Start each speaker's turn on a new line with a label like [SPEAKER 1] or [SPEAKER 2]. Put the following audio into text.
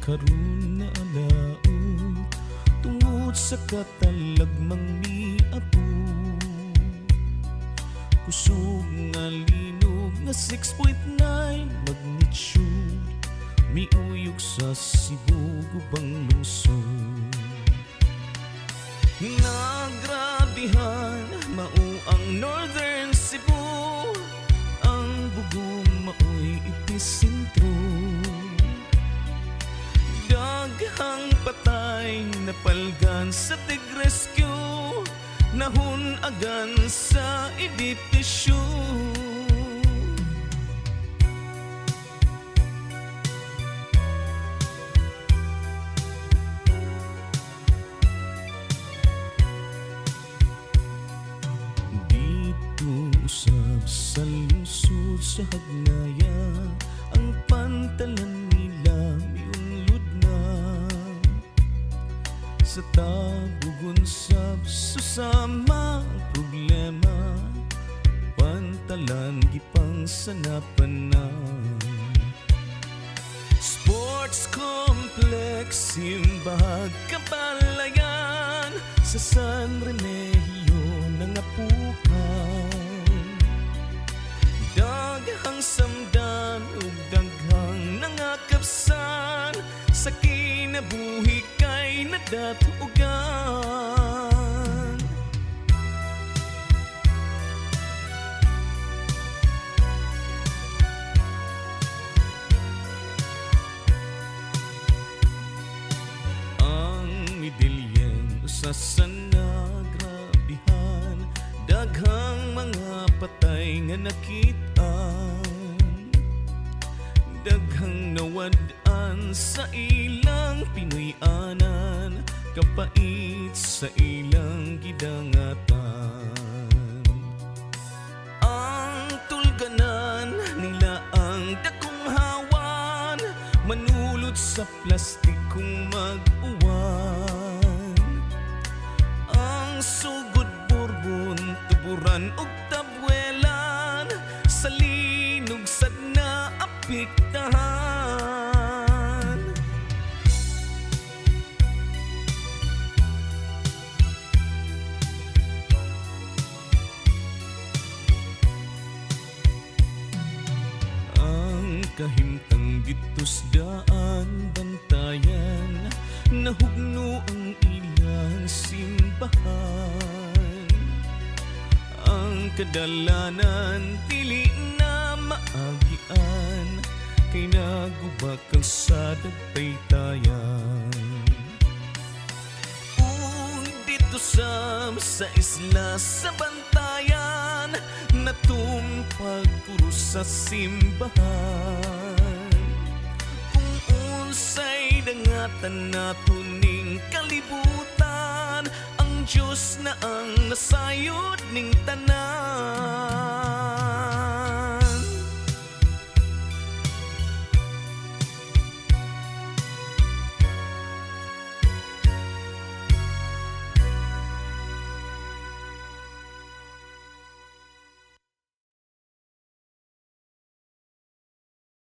[SPEAKER 1] karon na alaot tungod sa katalagmang miapo. Kusog nga linog nga 6.9 magnitude miuyog sa Cebu gubang lungsod. Nagrabihan mao ang Northern Cebu, ang bugong mao'y episentro. Daghang patay napalgan sa tig-rescue, nahun-agan sa edipisyo. Usab sa lungsod sa Hagnaya, ang pantalan nila miunlod na. Sa tabugon sab susama ang problema, pantalan gipang sanapan na. Sports complex Simbahag Kapalayan, sa San Remigio nangapukan. Daghang samdan ug daghang nangakapsan, sa kinabuhi kay nadatugan. Ang Midilyen usa sa nagrabihan, daghang mga patay nga nakitaan, daghang nawad-an sa ilang Pinoy-anan, kapait sa ilang gidangatan. Ang tulganan nila ang dakong hawan, manulod sa plastikong mag-uwan. Ang sugod burbon, tuburan ug tabwelan, sa linog sad na apiktahan. Ang kahimtang ditos daan bantayan, nahugno ang ilang simbahan. Ang kadalanan dili na maagian, kay nagubak ang sa dagpaytayan. Ug dito sa isla sa bantayan, natumpag puro sa simbahan. Kung unsay dangatan nato ning kalibutan, ang Diyos na ang nasayod ning tanan.